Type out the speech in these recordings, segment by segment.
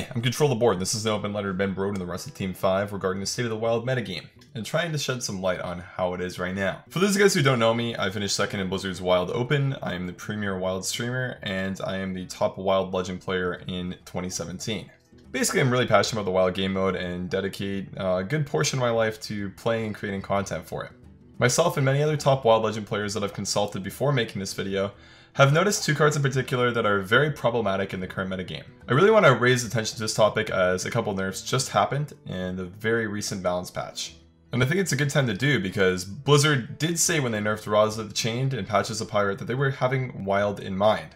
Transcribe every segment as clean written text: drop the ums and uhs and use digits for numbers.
Hey, I'm Control the Board. This is an open letter to Ben Broad and the rest of Team 5 regarding the state of the Wild metagame, and trying to shed some light on how it is right now. For those of you guys who don't know me, I finished second in Blizzard's Wild Open, I am the premier Wild streamer, and I am the top Wild Legend player in 2017. Basically, I'm really passionate about the Wild game mode and dedicate a good portion of my life to playing and creating content for it. Myself and many other top Wild Legend players that I've consulted before making this video have noticed two cards in particular that are very problematic in the current metagame. I really want to raise attention to this topic as a couple nerfs just happened in the very recent balance patch. And I think it's a good time to do because Blizzard did say when they nerfed Raza the Chained and Patches the Pirate that they were having Wild in mind.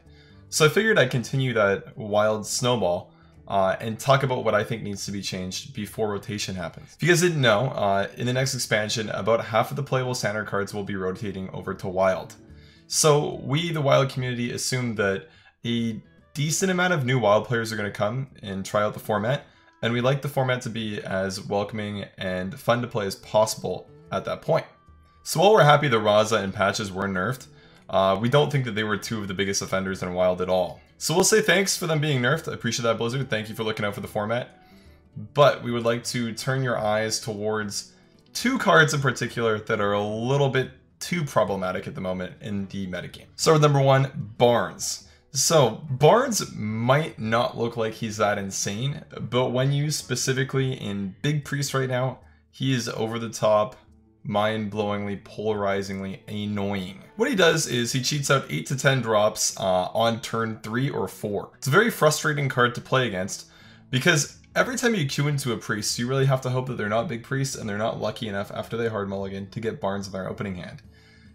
So I figured I'd continue that Wild snowball and talk about what I think needs to be changed before rotation happens. If you guys didn't know, in the next expansion, about half of the playable standard cards will be rotating over to Wild. So we, the Wild community, assume that a decent amount of new Wild players are going to come and try out the format, and we like the format to be as welcoming and fun to play as possible at that point. So while we're happy the Raza and Patches were nerfed, we don't think that they were two of the biggest offenders in Wild at all. So we'll say thanks for them being nerfed. I appreciate that, Blizzard. Thank you for looking out for the format. But we would like to turn your eyes towards two cards in particular that are a little bit too problematic at the moment in the metagame. Start with number one, Barnes. So Barnes might not look like he's that insane, but when used specifically in Big Priest right now, he is over the top, mind-blowingly, polarizingly annoying. What he does is he cheats out 8 to 10 drops on turn 3 or 4. It's a very frustrating card to play against because every time you queue into a priest, you really have to hope that they're not big priests and they're not lucky enough after they hard mulligan to get Barnes in their opening hand.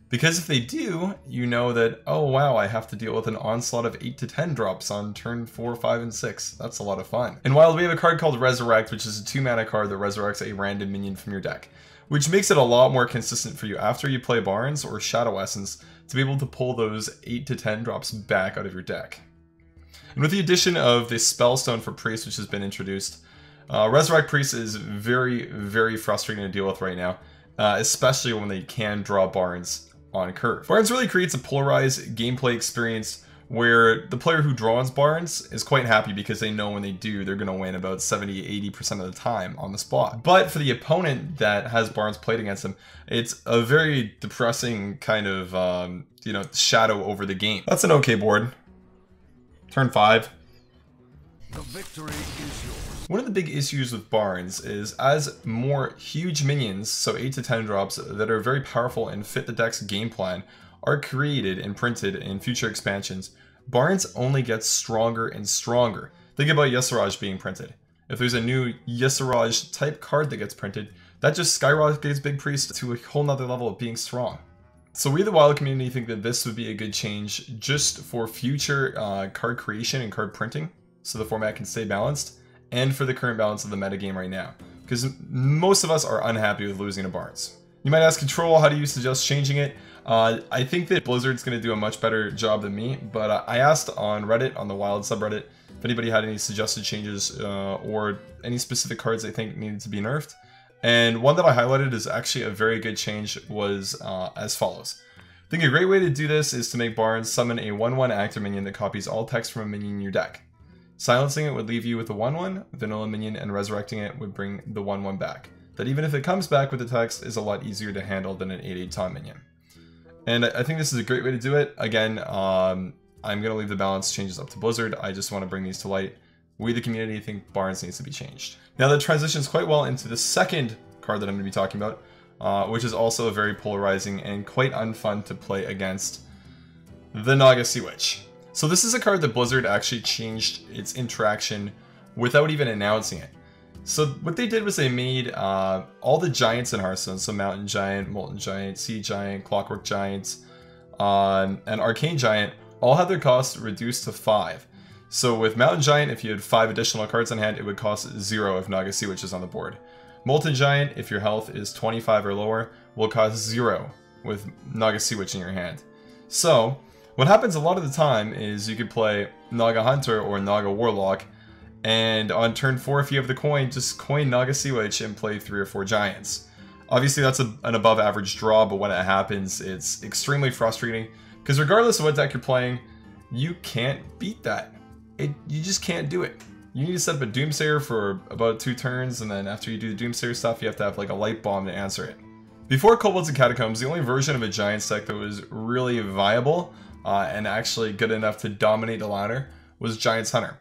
Because if they do, you know that, oh wow, I have to deal with an onslaught of 8 to 10 drops on turn 4, 5, and 6. That's a lot of fun. And Wild, we have a card called Resurrect, which is a 2-mana card that resurrects a random minion from your deck, which makes it a lot more consistent for you after you play Barnes or Shadow Essence to be able to pull those 8 to 10 drops back out of your deck. And with the addition of the Spellstone for Priest, which has been introduced, Resurrect Priest is very, very frustrating to deal with right now, especially when they can draw Barnes on curve. Barnes really creates a polarized gameplay experience where the player who draws Barnes is quite happy because they know when they do, they're going to win about 70-80% of the time on the spot. But for the opponent that has Barnes played against them, it's a very depressing kind of, shadow over the game. That's an okay board. Turn 5. The victory is yours. One of the big issues with Barnes is as more huge minions, so 8 to 10 drops, that are very powerful and fit the deck's game plan, are created and printed in future expansions, Barnes only gets stronger and stronger. Think about Yesaraj being printed. If there's a new Yesaraj type card that gets printed, that just skyrockets Big Priest to a whole nother level of being strong. So we, the Wild community, think that this would be a good change just for future card creation and card printing, so the format can stay balanced, and for the current balance of the metagame right now, because most of us are unhappy with losing to Barnes. You might ask, Control, how do you suggest changing it? I think that Blizzard's going to do a much better job than me, but I asked on Reddit, on the Wild subreddit, if anybody had any suggested changes or any specific cards they think needed to be nerfed. And one that I highlighted is actually a very good change was as follows. I think a great way to do this is to make Barnes summon a 1/1 active minion that copies all text from a minion in your deck. Silencing it would leave you with a 1/1 vanilla minion, and resurrecting it would bring the 1/1 back. That even if it comes back with the text is a lot easier to handle than an 8/8 taunt minion. And I think this is a great way to do it. Again, I'm going to leave the balance changes up to Blizzard. I just want to bring these to light. We, the community, think Barnes needs to be changed. Now that transitions quite well into the second card that I'm going to be talking about, which is also very polarizing and quite unfun to play against, the Naga Sea Witch. So this is a card that Blizzard actually changed its interaction without even announcing it. So what they did was they made all the giants in Hearthstone, so Mountain Giant, Molten Giant, Sea Giant, Clockwork Giants, and Arcane Giant, all had their costs reduced to 5. So with Mountain Giant, if you had 5 additional cards on hand, it would cost 0 if Naga Sea Witch is on the board. Molten Giant, if your health is 25 or lower, will cost 0 with Naga Sea Witch in your hand. So what happens a lot of the time is you could play Naga Hunter or Naga Warlock, and on turn 4, if you have the coin, just coin Naga Sea Witch and play 3 or 4 giants. Obviously that's an above average draw, but when it happens, it's extremely frustrating, because regardless of what deck you're playing, you can't beat that. You just can't do it. You need to set up a Doomsayer for about 2 turns, and then after you do the Doomsayer stuff, you have to have like a Light Bomb to answer it. Before Kobolds and Catacombs, the only version of a Giants deck that was really viable and actually good enough to dominate the ladder was Giants Hunter.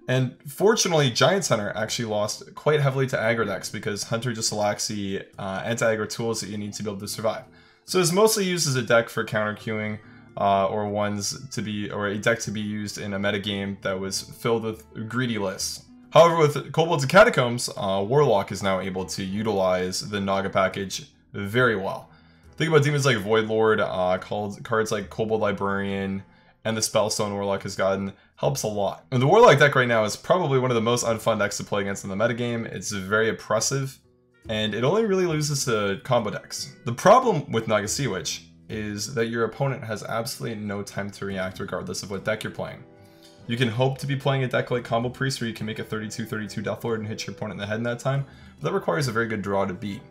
And fortunately, Giants Hunter actually lost quite heavily to aggro decks because Hunter just lacks the anti-aggro tools that you need to be able to survive. So it's mostly used as a deck for counter queuing or a deck to be used in a metagame that was filled with greedy lists. However, with Kobolds and Catacombs, Warlock is now able to utilize the Naga package very well. Think about demons like Voidlord, cards like Kobold Librarian, and the Spellstone Warlock has gotten helps a lot. And the Warlock deck right now is probably one of the most unfun decks to play against in the metagame. It's very oppressive, and it only really loses to combo decks. The problem with Naga Sea Witch is that your opponent has absolutely no time to react regardless of what deck you're playing. You can hope to be playing a deck like Combo Priest where you can make a 32-32 Deathlord and hit your opponent in the head in that time, but that requires a very good draw to beat.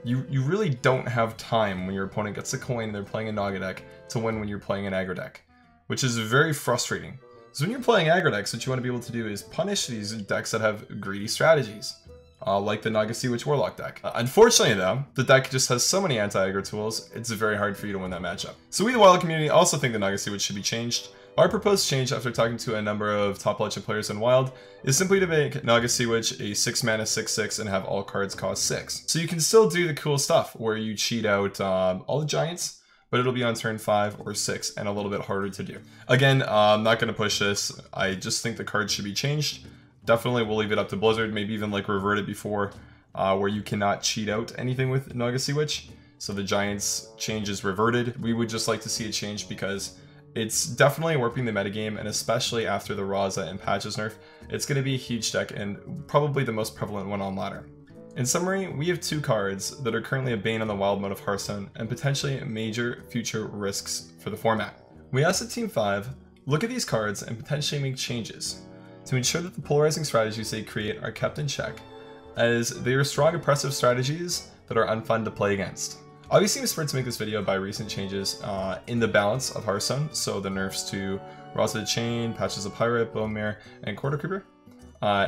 You really don't have time when your opponent gets a coin and they're playing a Naga deck to win when you're playing an aggro deck, which is very frustrating. So when you're playing aggro decks, what you want to be able to do is punish these decks that have greedy strategies, like the Naga Sea Witch Warlock deck. Unfortunately though, the deck just has so many anti-aggro tools, it's very hard for you to win that matchup. So we, the Wild community, also think the Naga Sea Witch should be changed. Our proposed change after talking to a number of top legend players in Wild is simply to make Naga Sea Witch a 6 mana 6/6 and have all cards cost 6. So you can still do the cool stuff where you cheat out all the giants, but it'll be on turn 5 or 6 and a little bit harder to do. Again, I'm not going to push this. I just think the cards should be changed. Definitely we'll leave it up to Blizzard, maybe even like revert it before where you cannot cheat out anything with Naga Sea Witch. So the giants change is reverted. We would just like to see it change because it's definitely warping the metagame, and especially after the Raza and Patches nerf, it's going to be a huge deck and probably the most prevalent one on ladder. In summary, we have 2 cards that are currently a bane on the wild mode of Hearthstone and potentially major future risks for the format. We asked the Team 5 look at these cards and potentially make changes to ensure that the polarizing strategies they create are kept in check, as they are strong oppressive strategies that are unfun to play against. Obviously, I'm inspired to make this video by recent changes in the balance of Hearthstone, so the nerfs to Raza the Chain, Patches of Pirate, Bone Mare, and Quarter Creeper,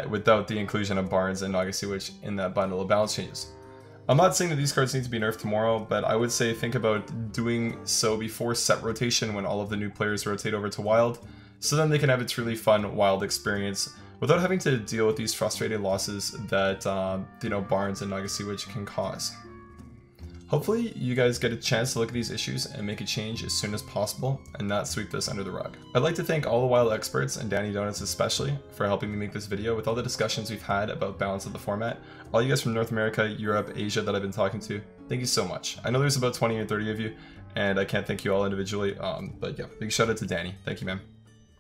without the inclusion of Barnes and Naga Sea Witch in that bundle of balance changes. I'm not saying that these cards need to be nerfed tomorrow, but I would say think about doing so before set rotation when all of the new players rotate over to Wild, so then they can have a truly fun Wild experience without having to deal with these frustrated losses that Barnes and Naga Sea Witch can cause. Hopefully you guys get a chance to look at these issues and make a change as soon as possible and not sweep this under the rug. I'd like to thank all the Wild experts and Danny Donuts especially for helping me make this video with all the discussions we've had about balance of the format. All you guys from North America, Europe, Asia that I've been talking to, thank you so much. I know there's about 20 or 30 of you and I can't thank you all individually, but yeah, big shout out to Danny. Thank you, man.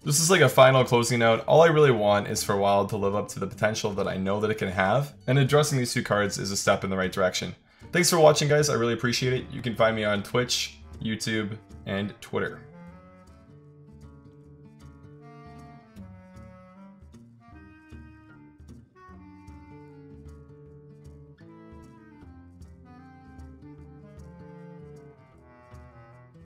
This is like a final closing note. All I really want is for Wild to live up to the potential that I know that it can have, and addressing these 2 cards is a step in the right direction. Thanks for watching, guys. I really appreciate it. You can find me on Twitch, YouTube, and Twitter.